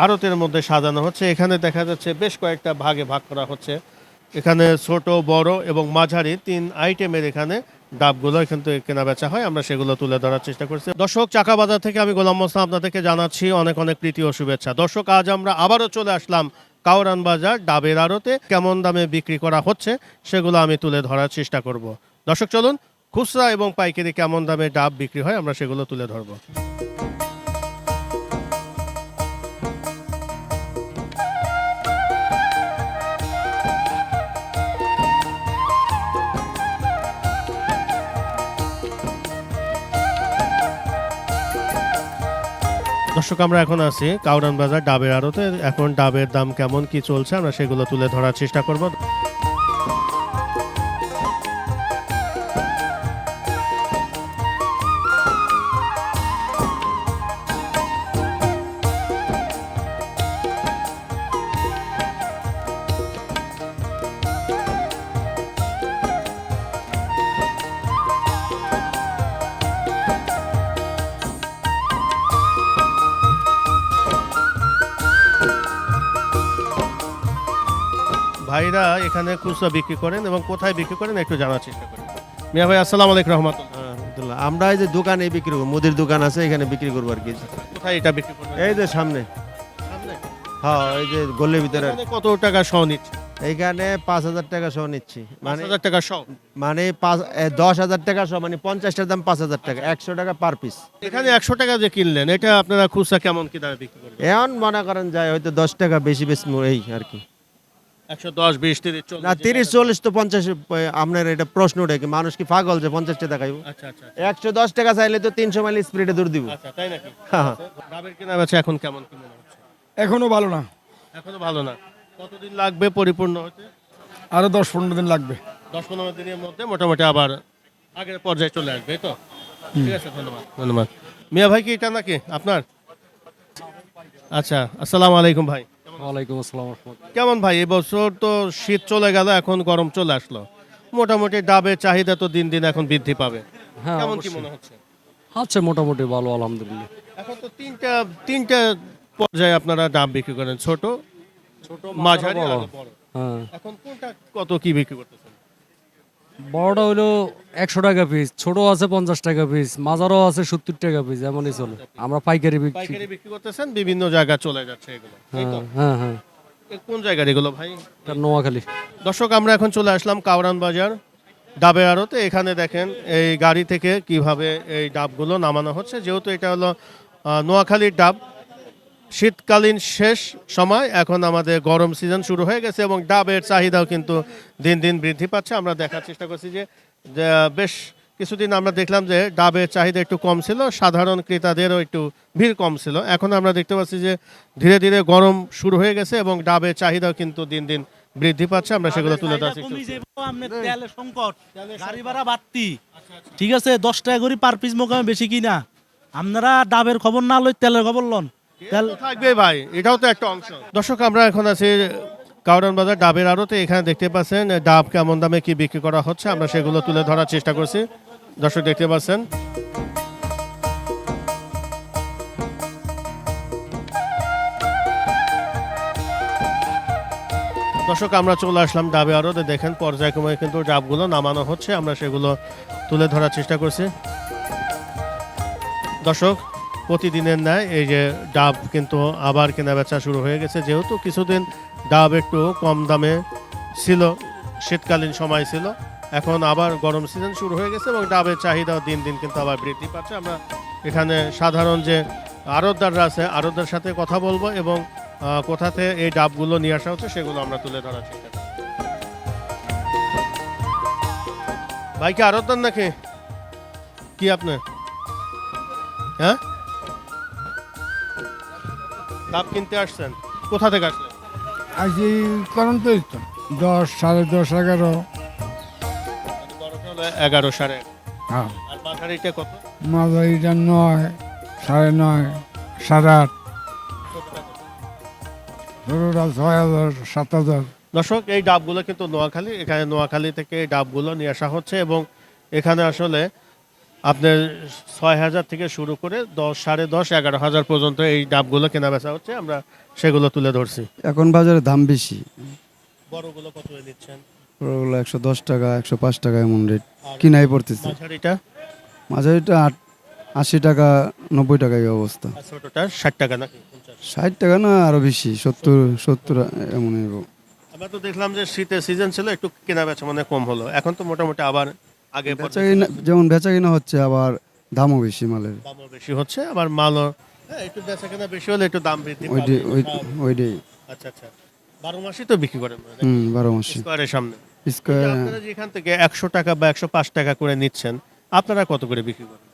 আড়তের মধ্যে সাজানো হচ্ছে। এখানে দেখা যাচ্ছে বেশ কয়েকটা ভাগে ভাগ করা হচ্ছে। এখানে ছোট বড় এবং মাঝারি ৩ আইটেমের এখানে ডাবগুলো এখান থেকে কেনা বেচা হয়। আমরা সেগুলো তুলে ধরার চেষ্টা করছি। দর্শক, চাকা বাজার থেকে আমি গোলাম মোস্তফা আপনাদেরকে জানাচ্ছি অনেক অনেক প্রীতি ও শুভেচ্ছা। দর্শক, আজ আমরা আবারও চলে আসলাম কাউরান বাজার ডাবের আড়তে। কেমন দামে বিক্রি করা হচ্ছে সেগুলো আমি তুলে ধরার চেষ্টা করব। দর্শক, চলুন খুচরা এবং পাইকারি কেমন দামে ডাব বিক্রি হয় আমরা সেগুলো তুলে ধরবো। দর্শক, আমরা এখন আছি কাউরান বাজার ডাবের আড়তে। এখন ডাবের দাম কেমন কি চলছে আমরা সেগুলো তুলে ধরার চেষ্টা করব। ভাইরা এখানে খুচরা বিক্রি করেন এবং কোথায় বিক্রি করেন একটু জানার চেষ্টা করেন। মিয়া ভাই, আসসালামু আলাইকুম রহমতুল্লাহ। আলহামদুলিল্লাহ। আমরা এই যে দোকানে বিক্রি করবো, মুদির দোকান আছে এখানে বিক্রি করবো আর কি। কোথায় এটা বিক্রি করবেন? এই যে সামনে, সামনে? হ্যাঁ এই যে গলির ভিতরে। এখানে কত টাকা সহ নিচ্ছে? এইখানে 5,000 টাকা সহ নিচ্ছি, মানে ৫,০০০ টাকা সহ। মানে 10,000 টাকা সহ, মানে 50টার দাম 5,000 টাকা, 100 টাকা পার পিস। এখানে ১০০ টাকা যে কিনলেন, এটা আপনারা খুচরা কেমন কি দামে বিক্রি করবেন? এখন মনে করেন যায় হয়তো 10 টাকা বেশি বেশি এই আর কি। ১১০, ২০, ৩০, ৪০? না 30, 40 তো 50। আপনার এটা প্রশ্ন ওঠে কি, মানুষ কি পাগল যে 50 টাকা খাইব? আচ্ছা আচ্ছা 110 টাকা চাইলে তো 300 মাইল স্পিডে দূর দিব। আচ্ছা, তাই নাকি? হ্যাঁ। ডাবের কেনা বেচা এখন কেমন কি মনে হচ্ছে? এখনো ভালো না, এখনো ভালো না। কতদিন লাগবে পরিপূর্ণ হতে? আরো 10-15 দিন লাগবে। ১০-১৫ দিনের মধ্যে মোটামুটি আবার আগের পর্যায়ে চলে আসবে, এই তো? ঠিক আছে, ধন্যবাদ ধন্যবাদ। মিয়া ভাই, কি এটা নাকি আপনার? আচ্ছা, আসসালামু আলাইকুম ভাই। ওয়ালাইকুম আসসালাম। কেমন ভাই, এবছর তো শীত চলে গেল, এখন গরম চলে আসলো। মোটামুটি ডাবের চাহিদা তো দিন দিন এখন বৃদ্ধি পাবে। হ্যাঁ, কেমন কি অবশ্যই। মনে হচ্ছে? আচ্ছা, মোটামুটি ভালো, আলহামদুলিল্লাহ। এখন তো তিনটা পর্যায়ে আপনারা ডাব বিক্রি করেন, ছোট, মাঝারি বড়। আর বড়। হ্যাঁ, এখন কোনটা কত কি বিক্রি করতেছেন? বড়টা হইলো 100 টাকা পিস, ছোট আছে 50 টাকা পিস, মাঝারও আছে 70 টাকা পিস, এমনই চলে। আমরা পাইকারি বিক্রি। পাইকারি বিক্রি করতেছেন, বিভিন্ন জায়গায় চলে যাচ্ছে এগুলো, এই তো? হ্যাঁ হ্যাঁ হ্যাঁ, কোন জায়গার এগুলো ভাই? এটা নোয়াখালী। দর্শক, আমরা এখন চলে আসলাম কাউরান বাজার ডাবের আড়তে। এখানে দেখেন এই গাড়ি থেকে কিভাবে এই ডাবগুলো নামানো হচ্ছে। যেহেতু এটা হলো নোয়াখালীর ডাব, শীতকালীন শেষ সময়, এখন আমাদের গরম সিজন শুরু হয়ে গেছে এবং ডাবের চাহিদাও কিন্তু দিন দিন বৃদ্ধি পাচ্ছে। আমরা দেখার চেষ্টা করছি যে যে বেশ কিছুদিন আমরা দেখলাম যে ডাবের চাহিদা একটু কম ছিল, সাধারণ ক্রেতাদেরও একটু ভিড় কম ছিল। এখন আমরা দেখতে পাচ্ছি যে ধীরে ধীরে গরম শুরু হয়ে গেছে এবং ডাবের চাহিদাও কিন্তু দিন দিন বৃদ্ধি পাচ্ছে। আমরা সেগুলো তুলে ধরছি। তেলের সংকট, গাড়ি ভাড়া বাড়তি, ঠিক আছে, 10 টাকা করে পার পিস মোকামে বেশি কিনা। আপনারা ডাবের খবর না লই তেলের খবর লন। তেল থাকবে ভাই, এটাও তো একটা অংশ। দর্শক, আমরা এখন আছি কাউরান বাজার ডাবের আড়তে। এখানে দেখতে পাচ্ছেন ডাব কেমন দামে কি বিক্রি করা হচ্ছে, আমরা সেগুলো তুলে ধরার চেষ্টা করছি। দর্শক, দেখতে পাচ্ছেন দর্শক, আমরা চলে আসলাম ডাবে আড়তে। দেখেন পর্যায়ক্রমে কিন্তু ডাবগুলো নামানো হচ্ছে, আমরা সেগুলো তুলে ধরার চেষ্টা করছি। দর্শক, প্রতিদিনের ন্যায় এই যে ডাব কিন্তু আবার কেনা বেচা শুরু হয়ে গেছে। যেহেতু কিছুদিন ডাব একটু কম দামে ছিল, শীতকালীন সময় ছিল, এখন আবার গরম সিজন শুরু হয়ে গেছে এবং ডাবের চাহিদাও দিন দিন কিন্তু আবার বৃদ্ধি পাচ্ছে। আমরা এখানে সাধারণ যে আড়তদাররা আছে, আড়তদার সাথে কথা বলবো এবং কোথাতে এই ডাবগুলো নিয়ে আসা হচ্ছে সেগুলো আমরা তুলে ধরার চেষ্টা করব। ভাই, কি আড়তদার নাকি কি আপনি? হ্যাঁ, ডাব কিনতে আসছেন? কোথা থেকে আসলেন? আজ এই করণ তো 10, 10:30, 11। বড়টা হলো 11, 11.5। হ্যাঁ, আর মাঝারিটা কত? মাঝারিটা 9, 9:30, 8:30, ছোটটা 6,000, 7,000। দর্শক, এই ডাবগুলো কিন্তু নোয়াখালী, এখানে নোয়াখালী থেকে এই ডাবগুলো নিয়ে আসা হচ্ছে এবং এখানে আসলে আপনার 6,000 থেকে শুরু করে 10, 10.5, 11,000 পর্যন্ত এই ডাবগুলো কেনা বেচা হচ্ছে, আমরা সেগুলো তুলে ধরছি। এখন বাজারে দাম বেশি, বড়গুলো কত নিচ্ছেন? ওগুলো 110 টাকা 105 টাকা এমন রেট কিনাই পড়তেছে। মাঝারিটা মাঝারিটা 80 টাকা 90 টাকা এই অবস্থা। আর ছোটটা 60 টাকা নাকি 50? 60 টাকা না আরো বেশি, 70 এমন হইব। আমরা তো দেখলাম যে শীতের সিজন ছিল, একটু কেনা বেচা মানে কম হলো, এখন তো মোটামুটি আবার আগে বেচা কিনা যেমন বেচা কিনা হচ্ছে, আবার দামও বেশি মালের। দামও বেশি হচ্ছে, আবার মালও একটু বেচা কেনা বেশি হলে একটু দাম বৃদ্ধি পাবে। ওইটাই। আচ্ছা আচ্ছা, 12 মাসই তো বিক্রি করেন 12 মাসে স্কোয়ারের সামনে। স্কোয়ার আপনারা যেখান থেকে 100 টাকা বা 105 টাকা করে নিচ্ছেন, আপনারা কত করে বিক্রি করেন?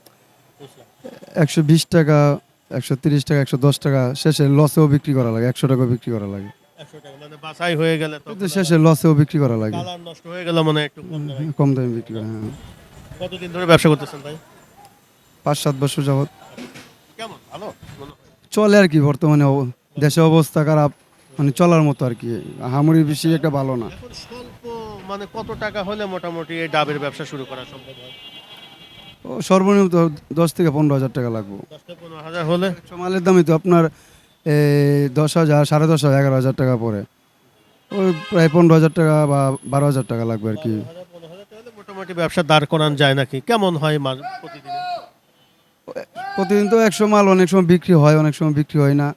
120 টাকা 130 টাকা 110 টাকা, শেষে লসেও বিক্রি করা লাগে, 100 টাকা বিক্রি করা লাগে। 100 টাকা মানে বাছাই হয়ে গেলে তো কিন্তু শেষে লসেও বিক্রি করা লাগে, কালার নষ্ট হয়ে গেল মানে একটু কম দামে। কম দামে বিক্রি করা। হ্যাঁ, কতদিন ধরে ব্যবসা করতেছেন ভাই? 5-7 বছর যাবত কেমন ভালো মনে হয়? চলে আর কি। বর্তমানে দেশে অবস্থা খারাপ, মানে চলার মতো আর কি, হামুড়ি বেশি একটা ভালো না। এখন স্বল্প মানে কত টাকা হলে মোটামুটি এই ডাবের ব্যবসা শুরু করা সম্ভব হয়? সর্বনিম্ন 10 থেকে 15,000 টাকা লাগবে। 10 থেকে 15,000 হলে মালের দামই তো আপনার 10,000 10,500 11,000 টাকা পড়ে, ওই প্রায় 15,000 টাকা বা 12,000 টাকা লাগবে আর কি। 15,000 টাকা হলে মোটামুটি ব্যবসা দাঁড় করানো যায় নাকি? কেমন হয় প্রতিদিন? প্রতিদিন তো 100 মাল অনেক সময় বিক্রি হয়, অনেক সময় বিক্রি হয় না,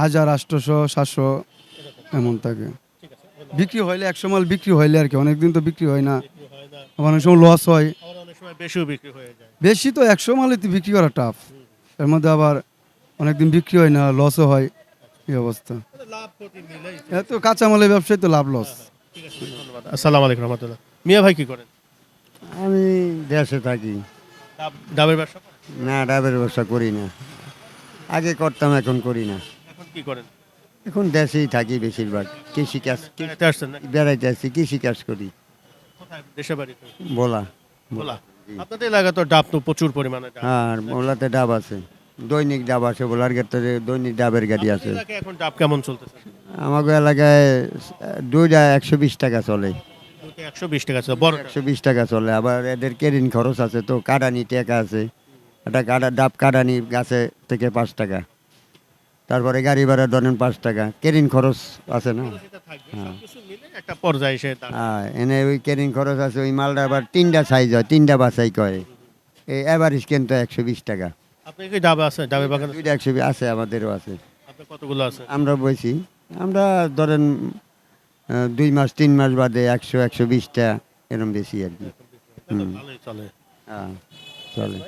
1000 800 700 এমন থাকে। বিক্রি হইলে 100 মাল বিক্রি হইলে আর কি, অনেকদিন তো বিক্রি হয় না, হয় না, আবার অনেক সময় লস হয়। আবার অনেক সময় বেশিও বিক্রি হয়ে যায়। বেশি তো 100 মালে তো বিক্রি করা টাফ, এর মধ্যে আবার অনেকদিন বিক্রি হয় না, লসও হয়, এই অবস্থা। মানে লাভ ক্ষতি মিলেই। এত কাঁচামালের ব্যবসায় তো লাভ লস। ঠিক আছে, ধন্যবাদ। আসসালামু আলাইকুম রহমতুল্লাহ। মিয়া ভাই কি করেন? আমি দেশে থাকি, ডাবের ব্যবসা করেন? না ডাবের ব্যবসা করি না, আগে করতাম এখন করি না। এখন কি করেন? এখন দেশেই থাকি বেশিরভাগ, কৃষিকাজ বেড়াতে আসছেন নাকি? বেড়াইতে আসছি, কৃষিকাজ করি। কোথায় দেশে বাড়িতে? বলা বলা। আপনাদের এলাকা তো ডাব তো প্রচুর পরিমাণে ডাব। হ্যাঁ, বলাতে ডাব আছে, দৈনিক ডাব আছে, বলার ক্ষেত্রে দৈনিক ডাবের গাড়ি আছে। আপনাদের এলাকায় এখন ডাব কেমন চলতেছে? আমাকে এলাকায় দুইটা 120 টাকা চলে, 120 টাকা ছিল বড়। 120 টাকা চলে। আবার এদের কেরিন খরচ আছে, তো কাটানি টাকা আছে, একটা ডাব কাটানি গাছে থেকে 5 টাকা, তারপরে গাড়ি ভাড়া ধরেন 5 টাকা, কেরিন খরচ আছে না। সবকিছু মিলে একটা পর্যায়ে এসে দাঁড়ায়। হ্যাঁ, এনে ওই কেরিং খরচ আছে, ওই মালটা আবার 3টা সাইজ হয়, 3টা বাছাই করে, এই এভারেজ কিন্তু 120 টাকা। আপনার কি ডাব আছে? ডাবের বাগান আছে? 2টা 120 আছে, আমাদেরও আছে, আপনার কতগুলো আছে? আমরা বইছি। আমরা ধরেন 2 মাস 3 মাস বাদে 100 120টা এরকম বেশি আর কি। ভালোই চলে। হ্যাঁ, চলে।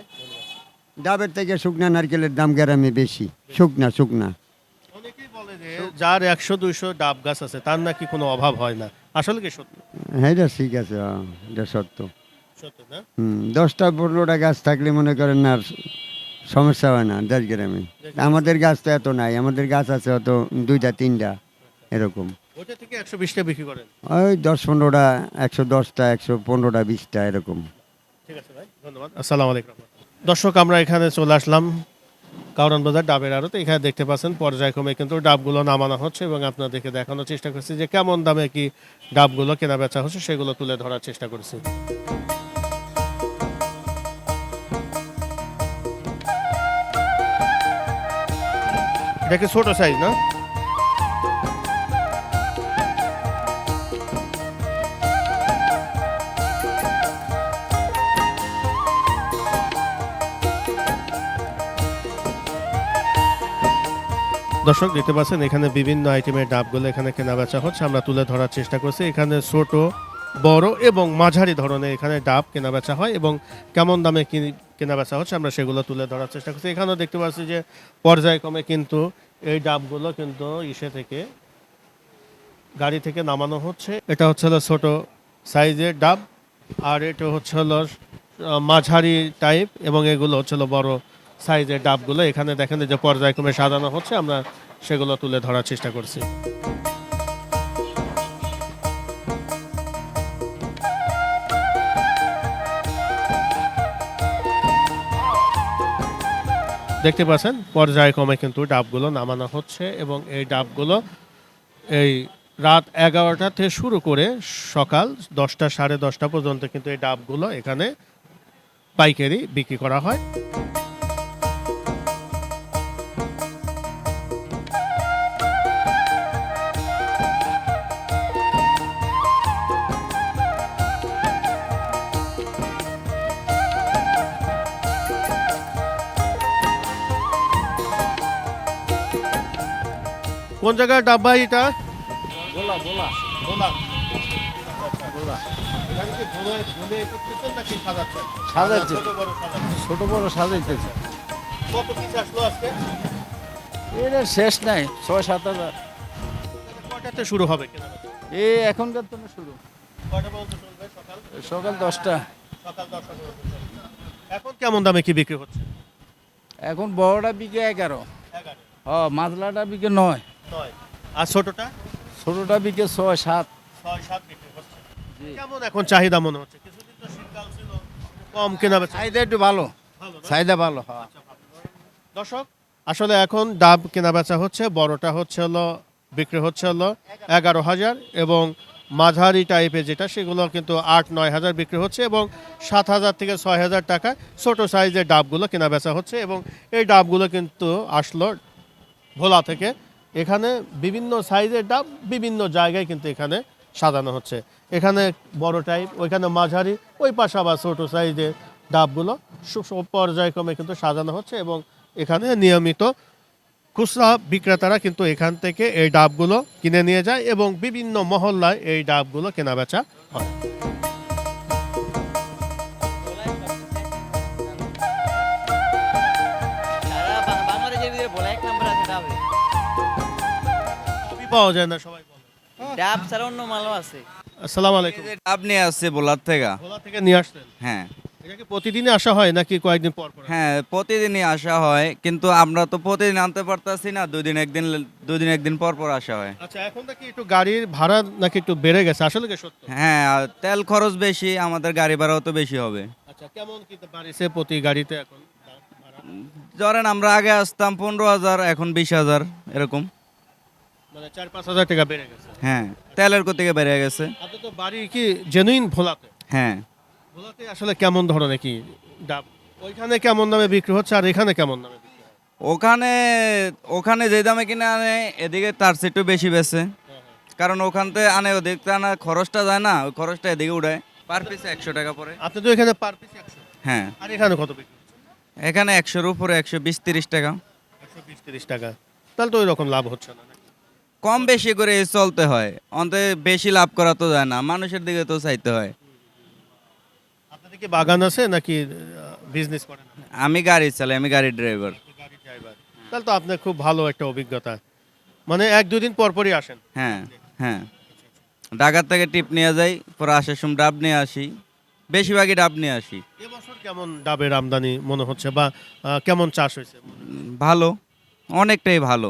ডাবের থেকে শুকনা নারকেলের দাম গ্রামে বেশি, শুকনা। অনেকেই বলে যে যার 100-200 ডাব গাছ আছে তার নাকি কোনো অভাব হয় না, আসলে কি সত্যি? হ্যাঁ, এটা ঠিক আছে, হ্যাঁ, এটা সত্য। সত্যি না? 10টা 15টা গাছ থাকলে মনে করেন না আর সমস্যা হয় না দেশ গ্রামে। আমাদের গাছ তো এত নাই, আমাদের গাছ আছে অত 2টা 3টা এরকম, ওইটা থেকে 120 টা বিক্রি করেন? ওই 10-15টা 110টা 115টা 20টা এরকম। ঠিক আছে ভাই, ধন্যবাদ। আসসালামু আলাইকুম। দর্শক, আমরা এখানে চলে আসলাম কাউরান বাজার ডাবের আড়তে। এখানে দেখতে পাচ্ছেন পর্যায়ক্রমে কিন্তু ডাবগুলো নামানো হচ্ছে এবং আপনাদেরকে দেখানোর চেষ্টা করছি যে কেমন দামে কি ডাবগুলো কেনা বেচা হচ্ছে, সেগুলো তুলে ধরার চেষ্টা করছি। এটা কি ছোট সাইজ না? দর্শক দেখতে পাচ্ছেন এখানে বিভিন্ন আইটেমের ডাবগুলো এখানে কেনা বেচা হচ্ছে, আমরা তুলে ধরার চেষ্টা করছি। এখানে ছোট, বড় এবং মাঝারি ধরনের এখানে ডাব কেনা বেচা হয় এবং কেমন দামে কেনা বেচা হচ্ছে আমরা সেগুলো তুলে ধরার চেষ্টা করছি। এখানেও দেখতে পাচ্ছি যে পর্যায়ক্রমে কিন্তু এই ডাবগুলো কিন্তু থেকে গাড়ি থেকে নামানো হচ্ছে। এটা হচ্ছে হলো ছোট সাইজের ডাব, আর এটা হচ্ছে হলো মাঝারি টাইপ, এবং এগুলো হচ্ছে হলো বড় সাইজের ডাবগুলো এখানে দেখেন যে পর্যায়ক্রমে সাজানো হচ্ছে, আমরা সেগুলো তুলে ধরার চেষ্টা করছি। দেখতে পাচ্ছেন পর্যায়ক্রমে কিন্তু ডাবগুলো নামানো হচ্ছে এবং এই ডাবগুলো এই রাত 11টা থেকে শুরু করে সকাল 10টা 10:30 পর্যন্ত কিন্তু এই ডাবগুলো এখানে পাইকারি বিক্রি করা হয়। কোন জায়গার ডাব্বা এটা? বলা বলা ভোলা। আচ্ছা, ভোলা। এখানে কি ভোলে করতেছেন নাকি সাজাচ্ছেন? সাজাচ্ছি। ছোট বড় সাজাচ্ছেন। ছোট বড় সাজাইতেছে। কত পিস আসলো আজকে? এর শেষ নাই 6-7 হাজার। কয়টাতে শুরু হবে কেনাবেচা? এই এখনকার তো শুরু কয়টা পর্যন্ত চলবে সকাল? সকাল 10টা। সকাল 10টা পর্যন্ত চলবে। এখন কেমন দামে কি বিক্রি হচ্ছে? এখন বড়টা বিকে 11। 11, মাঝলাটা বিকে 9। 9। আর ছোটটা? ছোটটা বিকে 6-7। 6-7 বিক্রি হচ্ছে। কেমন এখন চাহিদা মনে হচ্ছে? কিছুদিন তো শীতকাল ছিল, কম কেনাবেচা। চাহিদা একটু ভালো, ভালো না? চাহিদা ভালো। দর্শক, আসলে এখন ডাব কেনাবেচা হচ্ছে, বড়টা হচ্ছে হলো বিক্রি হচ্ছে হলো 11,000 এবং মাঝারি টাইপের যেটা সেগুলো কিন্তু 8-9 হাজার বিক্রি হচ্ছে এবং 7,000 থেকে 6,000 টাকা ছোট সাইজের ডাবগুলো কেনাবেচা হচ্ছে এবং এই ডাবগুলো কিন্তু আসলো ভোলা থেকে। এখানে বিভিন্ন সাইজের ডাব বিভিন্ন জায়গায় কিন্তু এখানে সাজানো হচ্ছে। এখানে বড় টাইপ, ওইখানে মাঝারি, ওই পাশে আবার ছোট সাইজের ডাবগুলো পর্যায়ক্রমে কিন্তু সাজানো হচ্ছে এবং এখানে নিয়মিত খুচরা বিক্রেতারা কিন্তু এখান থেকে এই ডাবগুলো কিনে নিয়ে যায় এবং বিভিন্ন মহল্লায় এই ডাবগুলো কেনাবেচা হয়। বাংলাদেশের ভিতরে বলা এক নাম্বার আছে ডাবে। ডাবই পাওয়া যায় না সবাই বলে। ডাব ছাড়া অন্য মালও আছে। আসসালামু আলাইকুম। ডাব নিয়ে আসছে বোলার থেকে। ভোলা থেকে নিয়ে আসলেন? হ্যাঁ এটা কি প্রতিদিনই আসা হয় নাকি কয়েকদিন পর পর? হ্যাঁ প্রতিদিনই আসা হয়, কিন্তু আমরা তো প্রতিদিন আনতে পারতাছি না, দুদিন একদিন পর পর আসা হয়। আচ্ছা, এখন নাকি একটু গাড়ির ভাড়া নাকি একটু বেড়ে গেছে, আসলে কি সত্য? হ্যাঁ আর তেল খরচ বেশি, আমাদের গাড়ি ভাড়াও তো বেশি হবে। আচ্ছা, কেমন কি বাড়িছে প্রতি গাড়িতে এখন ভাড়া? ধরেন আমরা আগে আসতাম 15,000, এখন 20,000 এরকম। মানে 4-5 হাজার টাকা বেড়ে গেছে। হ্যাঁ তেলের থেকে বেড়ে গেছে। আপনার তো বাড়ি কি জেনুইন ভোলাতে? হ্যাঁ ভোলাতে আসলে কেমন ধরনের কি ডাব? ওইখানে কেমন দামে বিক্রি হচ্ছে আর এখানে কেমন দামে বিক্রি হয়? ওখানে ওখানে যে দামে কিনে আনে এদিকে তার চেয়ে একটু বেশি বেছে, কারণ ওখান থেকে আনে ওদিক থেকে আনা খরচটা যায় না, ওই খরচটা এদিকে উঠায়। পার পিস 100 টাকা পড়ে। আপনি তো এখানে পার পিস 100, হ্যাঁ আর এখানে কত বিক্রি হচ্ছে? এখানে 100-র উপরে 120-30 টাকা। 120-30 টাকা। তাহলে তো ওই রকম লাভ হচ্ছে না নাকি? কম বেশি করে চলতে হয়, অন্তে বেশি লাভ করা তো যায় না, মানুষের দিকে তো চাইতে হয়। আপনাদের কি বাগান আছে নাকি বিজনেস করেন? আমি গাড়ি চালাই, আমি গাড়ির ড্রাইভার। গাড়ি ড্রাইভার। তাহলে তো আপনার খুব ভালো একটা অভিজ্ঞতা। মানে 1-2 দিন পর পরই আসেন? হ্যাঁ হ্যাঁ ঢাকার থেকে টিপ নিয়ে যাই, পরে আসার সময় ডাব নিয়ে আসি, বেশিরভাগই ডাব নিয়ে আসি। এবছর কেমন ডাবের আমদানি মনে হচ্ছে বা কেমন চাষ হয়েছে? ভালো, অনেকটাই ভালো।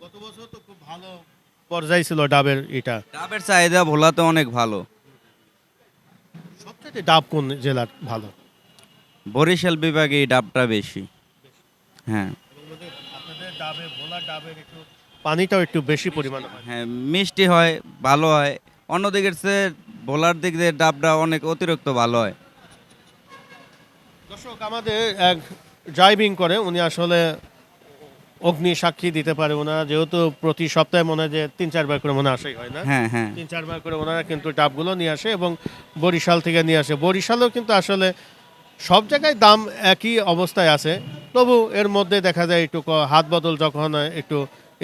গত বছর তো খুব ভালো পর্যায়ে ছিল ডাবের এটা। ডাবের চাহিদা ভোলাতে অনেক ভালো। সবচেয়ে ডাব কোন জেলার ভালো? বরিশাল বিভাগে এই ডাবটা বেশি। হ্যাঁ আপনাদের ডাবে ভোলা ডাবের একটু পানিটাও একটু বেশি পরিমাণে হয়। হ্যাঁ মিষ্টি হয়, ভালো হয়। অন্যদিকের চেয়ে ভোলার দিক দিয়ে ডাবটা অনেক অতিরিক্ত ভালো হয়। দর্শক, আমাদের এক ড্রাইভিং করে উনি আসলে অগ্নি সাক্ষী দিতে পারে। ওনারা যেহেতু প্রতি সপ্তাহে মনে হয় যে 3-4 বার করে মনে আসেই হয় না? হ্যাঁ হ্যাঁ 3-4 বার করে ওনারা কিন্তু ডাবগুলো নিয়ে আসে এবং বরিশাল থেকে নিয়ে আসে। বরিশালেও কিন্তু আসলে সব জায়গায় দাম একই অবস্থায় আছে, তবু এর মধ্যে দেখা যায় একটু হাত বদল যখন হয়, একটু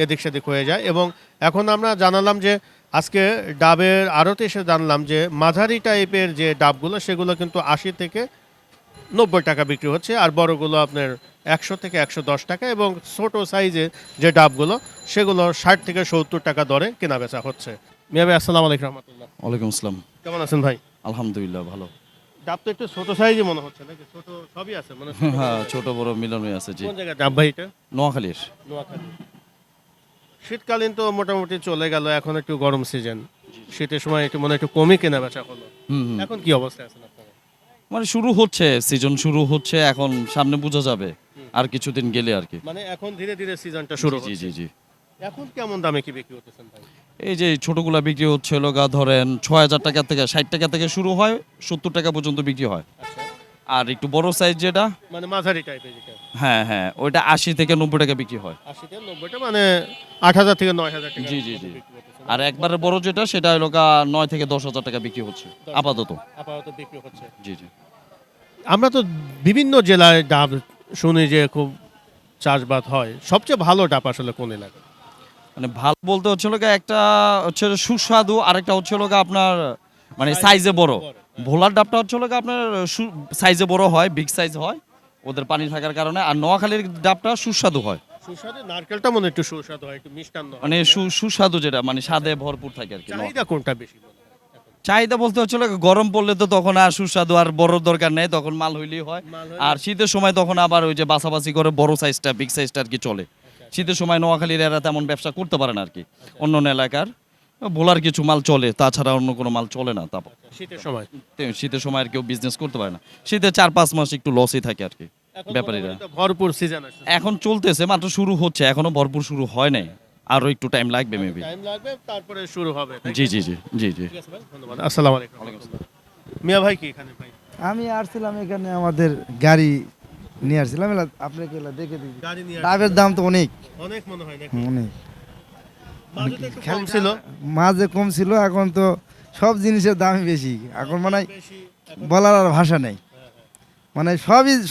এদিক সেদিক হয়ে যায়। এবং এখন আমরা জানালাম যে আজকে ডাবের আড়তে এসে জানলাম যে মাঝারি টাইপের যে ডাবগুলো সেগুলো কিন্তু 80 থেকে 90 টাকা বিক্রি হচ্ছে, আর বড়গুলো আপনার 100 থেকে 110 টাকা এবং ছোট সাইজের যে ডাবগুলো সেগুলো 60 থেকে 70 টাকা দরে কেনা বেচা হচ্ছে। মিয়া ভাই, আসসালামু আলাইকুম রহমতুল্লাহ। ওয়ালাইকুম আসসালাম। কেমন আছেন ভাই? আলহামদুলিল্লাহ ভালো। ডাব তো একটু ছোট সাইজই মনে হচ্ছে নাকি? ছোট সবই আছে মানে? হ্যাঁ ছোট বড় মিলন আছে জি। কোন জায়গায় ডাব ভাই এটা? নোয়াখালীর। নোয়াখালী। শীতকালীন তো মোটামুটি চলে গেল, এখন একটু গরম সিজন, শীতের সময় একটু মনে একটু কমই কেনা বেচা হলো। হুম। এখন কি অবস্থায় আছেন আপনারা? মানে শুরু হচ্ছে, সিজন শুরু হচ্ছে, এখন সামনে বোঝা যাবে আর কিছুদিন গেলে আর কি। মানে এখন ধীরে ধীরে সিজনটা শুরু জি হচ্ছে। জি জি। এখন কেমন দামে কি বিক্রি হতেছেন ভাই? এই যে ছোটগুলা বিক্রি হচ্ছে ধরেন 6,000 টাকা থেকে 60 টাকা থেকে শুরু হয়, 70 টাকা পর্যন্ত বিক্রি হয়। আচ্ছা, আর একটু বড় সাইজ যেটা, মানে মাঝারি টাইপের যেটা হ্যাঁ হ্যাঁ, ওইটা 80 থেকে 90 টাকা বিক্রি হয়। 80 থেকে 90টা, মানে 8,000 থেকে 9,000 টাকা। জি জি জি। আর একবারে বড় যেটা সেটা হলো 9 থেকে 10,000 টাকা বিক্রি হচ্ছে আপাতত। আপাতত বিক্রি হচ্ছে। জি জি। আমরা তো বিভিন্ন জেলায় ডাব শুনি যে খুব চাষবাদ হয়, সবচেয়ে ভালো ডাব আসলে কোন এলাকা? মানে ভালো বলতে হচ্ছে লোক একটা হচ্ছে সুস্বাদু, আরেকটা হচ্ছে লোক আপনার মানে সাইজে বড়। ভোলার ডাবটা হচ্ছে লোক আপনার সাইজে বড় হয়, বিগ সাইজ হয় ওদের পানি থাকার কারণে। আর নোয়াখালীর ডাবটা সুস্বাদু হয়, সুস্বাদু, নারকেলটা মনে হয় একটু সুস্বাদু হয়, একটু মিষ্টান্ন হয়। মানে সুস্বাদু যেটা মানে স্বাদে ভরপুর থাকে আর কি। চাহিদা কোনটা বেশি? চাহিদা বলতে হচ্ছে লোক গরম পড়লে তো তখন আর সুস্বাদু আর বড় দরকার নেই, তখন মাল হইলেই হয়। আর শীতের সময় তখন আবার ওই যে বাছাবাছি করে বড় সাইজটা, বিগ সাইজটা আর কি চলে। শীতের সময় নোয়াখালীর এরা তেমন ব্যবসা করতে পারে না আর কি, অন্য অন্য এলাকার ভোলার কিছু মাল চলে, তাছাড়া অন্য কোনো মাল চলে না। তারপর শীতের সময় শীতের সময় আর কেউ বিজনেস করতে পারে না, শীতে 4-5 মাস একটু লসই থাকে আর কি ব্যাপারীরা। মোটামুটি তো ভরপুর সিজন আছে, এখন চলতেছে, মাত্র শুরু হচ্ছে, এখনো ভরপুর শুরু হয় নাই, আরো একটু টাইম লাগবে মেবি। টাইম লাগবে, তারপরে শুরু হবে। জি জি জি জি জি। ঠিক আছে ভাই, ধন্যবাদ। আসসালামু আলাইকুম। মিয়া ভাই কি এখানে ভাই? আমি আসছিলাম এখানে আমাদের গাড়ি নিয়ে আসছিলাম, আপনাকে দেখে দিই। গাড়ি নিয়ে ডাবের দাম তো অনেক অনেক মনে হয় নাকি? অনেক মাঝে তো একটু কম ছিল, মাঝে কম ছিল, এখন তো সব জিনিসের দামই বেশি। এখন মানে বেশি, বলার আর ভাষা নেই, মানে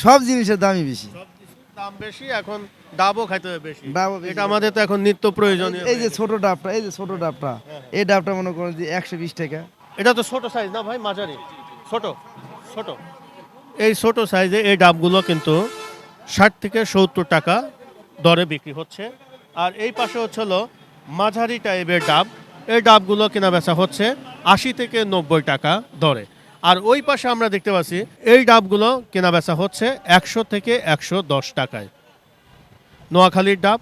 সব জিনিসের দামই বেশি। সব কিছুর দাম বেশি, এখন ডাবও খাইতে হবে বেশি। ডাবও বেশি। এটা আমাদের তো এখন নিত্য প্রয়োজনীয়। এই যে ছোট ডাবটা, এই যে ছোট ডাবটা, এই ডাবটা মনে করেন যে 120 টাকা। এটা তো ছোট সাইজ না ভাই, মাঝারি ছোট ছোট। এই ছোট সাইজে এই ডাবগুলো কিন্তু 60 থেকে 70 টাকা দরে বিক্রি হচ্ছে। আর এই পাশে হচ্ছে হলো মাঝারি টাইপের ডাব, এই ডাবগুলো কেনা বেচা হচ্ছে 80 থেকে 90 টাকা দরে। আর ওই পাশে আমরা দেখতে পাচ্ছি এই ডাবগুলো কেনা বেচা হচ্ছে 100 থেকে 110 টাকায়। নোয়াখালীর ডাব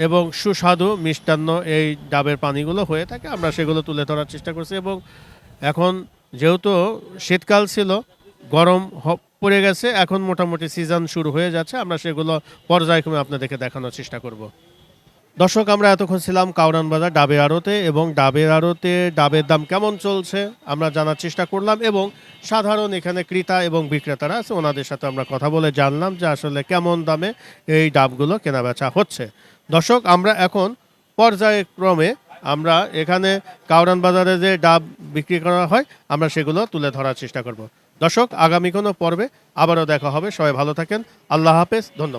এবং সুস্বাদু মিষ্টান্ন এই ডাবের পানিগুলো হয়ে থাকে, আমরা সেগুলো তুলে ধরার চেষ্টা করছি। এবং এখন যেহেতু শীতকাল ছিল, গরম পড়ে গেছে, এখন মোটামুটি সিজন শুরু হয়ে যাচ্ছে, আমরা সেগুলো পর্যায়ক্রমে আপনাদেরকে দেখানোর চেষ্টা করব। দর্শক, আমরা এতক্ষণ ছিলাম কাউরান বাজার ডাবের আড়তে, এবং ডাবের আড়তে ডাবের দাম কেমন চলছে আমরা জানার চেষ্টা করলাম। এবং সাধারণ এখানে ক্রেতা এবং বিক্রেতারা আছে, ওনাদের সাথে আমরা কথা বলে জানলাম যে আসলে কেমন দামে এই ডাবগুলো কেনাবেচা হচ্ছে। দর্শক, আমরা এখন পর্যায়ক্রমে আমরা এখানে কাউরান বাজারে যে ডাব বিক্রি করা হয় আমরা সেগুলো তুলে ধরার চেষ্টা করব। দর্শক, আগামী কোনো পর্বে আবারও দেখা হবে। সবাই ভালো থাকেন, আল্লাহ হাফেজ, ধন্যবাদ।